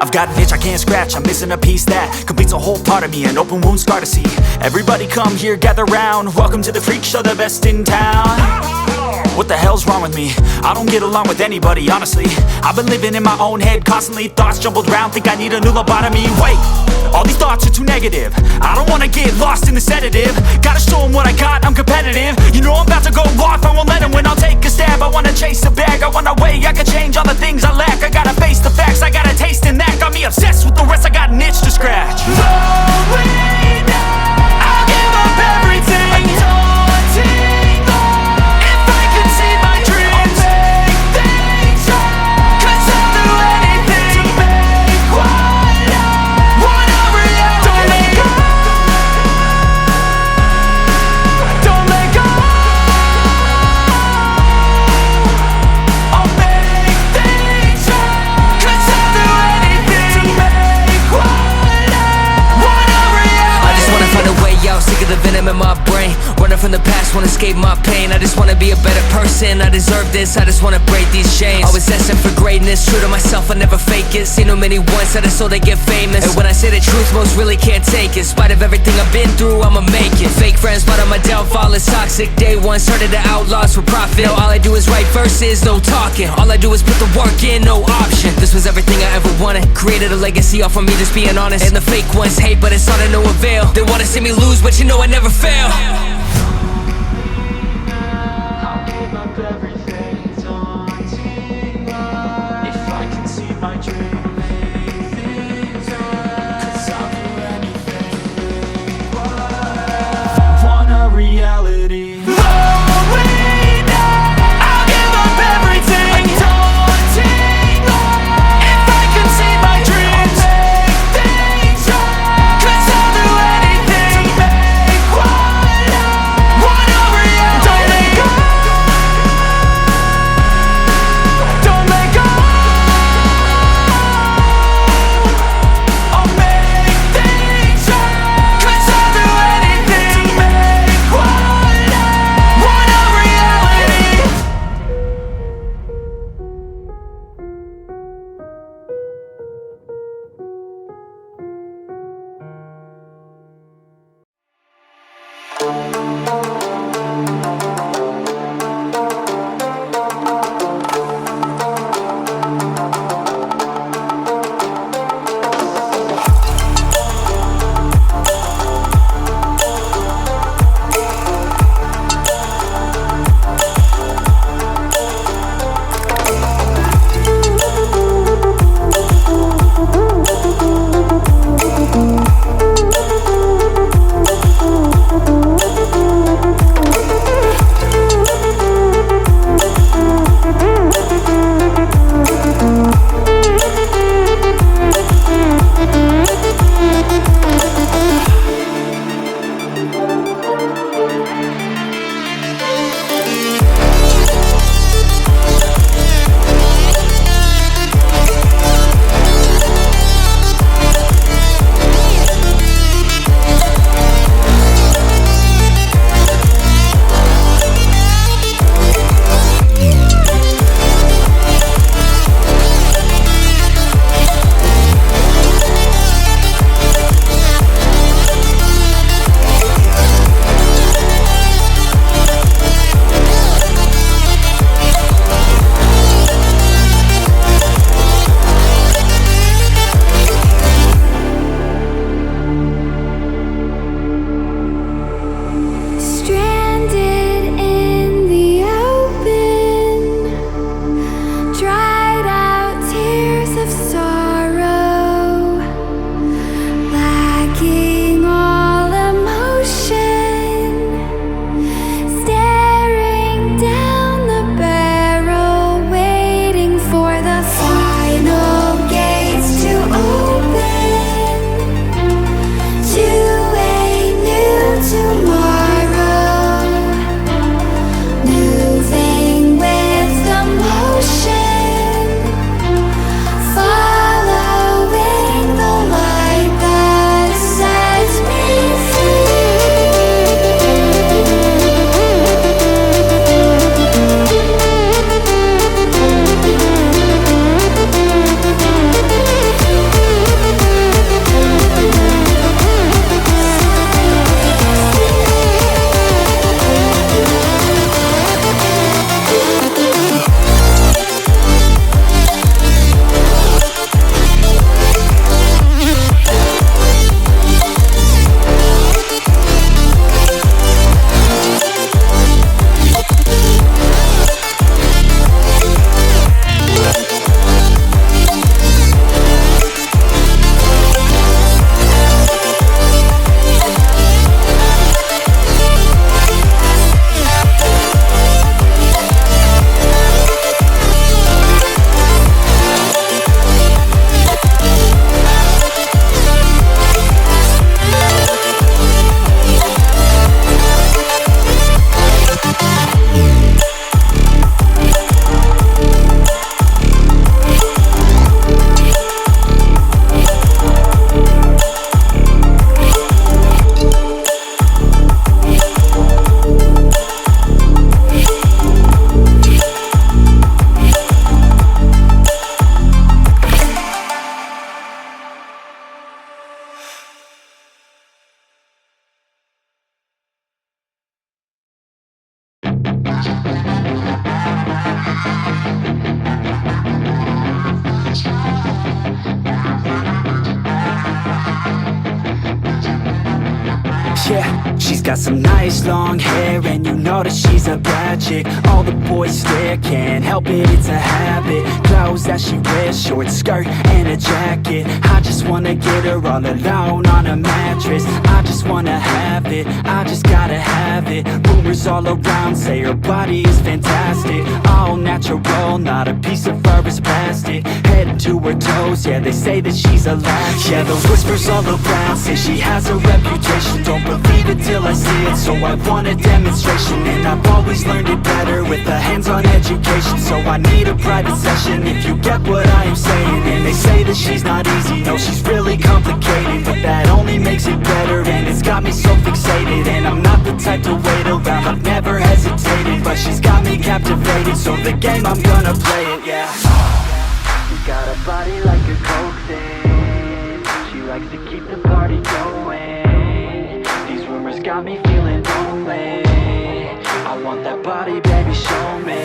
I've got an itch I can't scratch, I'm missing a piece that completes a whole part of me, an open wound scar to see. Everybody come here, gather round, welcome to the freak show, the best in town. What the hell's wrong with me? I don't get along with anybody, honestly. I've been living in my own head constantly, thoughts jumbled round, think I need a new lobotomy. Wait, all these thoughts are too negative, I don't wanna get lost in the sedative. Gotta show them what I got, I'm competitive. You know I'm about to go off, I won't let them win, I'll take a stab. I wanna chase a bag, I wanna weigh, I can change all the things I lack. I gotta face the facts, I got a taste in that. Got me obsessed with the rest, I got an itch to scratch. Rolling, I'll give up everything. The venom in my brain, running from the past, wanna escape my pain. I just wanna be a better person, I deserve this, I just wanna break these chains. Always asking for greatness, true to myself, I never fake it. Seen too many once that is so they get famous. And when I say the truth, most really can't take it. In spite of everything I've been through, I'ma make it. Fake friends, but on my downfall is toxic. Day one, started the outlaws for profit. Now all I do is write verses, no talking. All I do is put the work in, no option. This was everything I ever wanted, created a legacy off of me just being honest. And the fake ones hate, but it's all to no avail. They wanna see me lose, but you know I never fail. I'll give up everything, daunting if I can see my dream. Cause I'll do anything, want a reality. Yeah, she's got some nice long hair, and you know that she's a bad chick. All the boys stare, can't help it, it's a habit. Clothes that she wears, short skirt and a jacket. I just wanna get her all alone on a mattress. I just wanna have it, I just gotta have it. Rumors all around say her body is fantastic. All natural, not a piece of fur is plastic. Head to her toes, yeah, they say that she's a latch. Yeah, those whispers all around say she has a reputation. Don't believe it till I see it, so I want a demonstration. And I've always learned it better with a hands-on education. So I need a private session if you get what I am saying. And they say that she's not easy, no, she's really complicated. But that only makes it better, and it's got me so fixated. And I'm not the type to wait around, I've never hesitated. But she's got me captivated, so the game, I'm gonna play it, yeah. She got a body like a coke thing. She likes to keep the party going. These rumors got me feeling lonely. I want that body, baby, show me.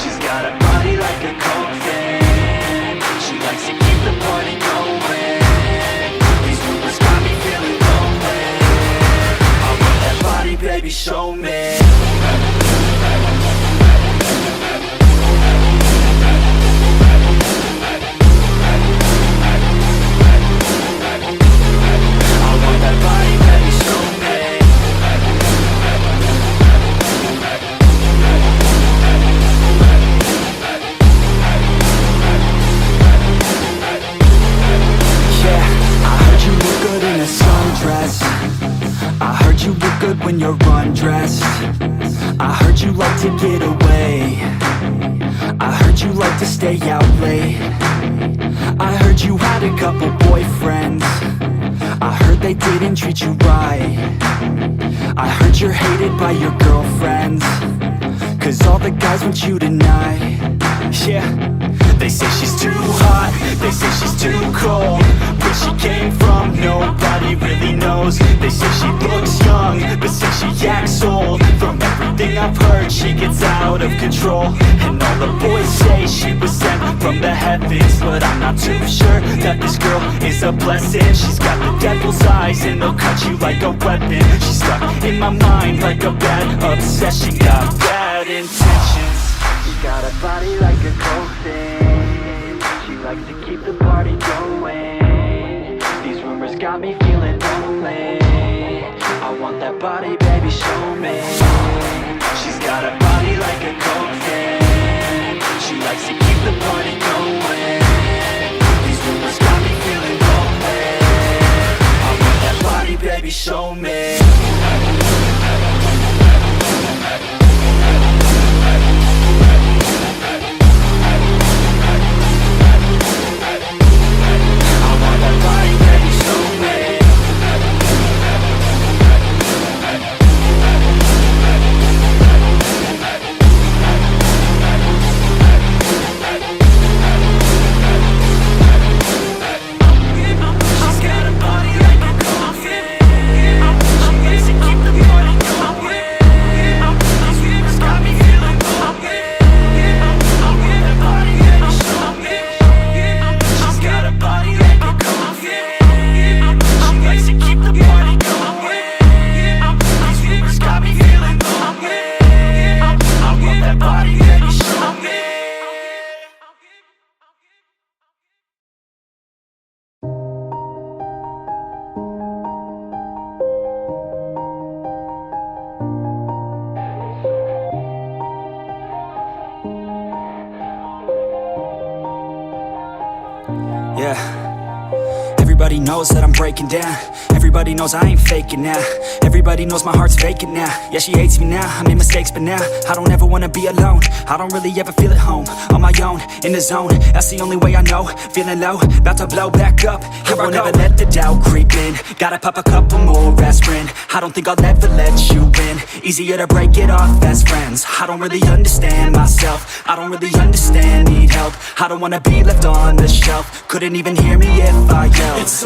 She's got a body like a coke thing. She likes to keep the party going. These rumors got me feeling lonely. I want that body, baby, show me. When you're undressed, I heard you like to get away. I heard you like to stay out late. I heard you had a couple boyfriends. I heard they didn't treat you right. I heard you're hated by your girlfriends, 'cause all the guys want you tonight. Yeah, they say she's too hot, they say she's too cold. Where she came from, nobody really knows. They say she looks young, but say she acts old. From everything I've heard, she gets out of control. And all the boys say she was sent from the heavens, but I'm not too sure that this girl is a blessing. She's got the devil's eyes, and they'll cut you like a weapon. She's stuck in my mind like a bad obsession. Got bad intentions. She got a body like a coke thing. She likes to keep the party going. These rumors got me feeling lonely. I want that body, baby, show me. She's got a body like a coke thing. She likes to keep the party going. These rumors got me feeling lonely. I want that body, baby, show me. Yeah, everybody knows that I'm breaking down. Everybody knows I ain't faking now. Everybody knows my heart's vacant now. Yeah, she hates me now, I made mistakes, but now I don't ever wanna be alone. I don't really ever feel at home, on my own, in the zone. That's the only way I know, feeling low, about to blow back up. I won't ever let the doubt creep in. Gotta pop a couple more aspirin. I don't think I'll ever let you in. Easier to break it off best friends. I don't really understand myself, I don't really understand, need help. I don't wanna be left on the shelf, couldn't even hear me if I yelled. It's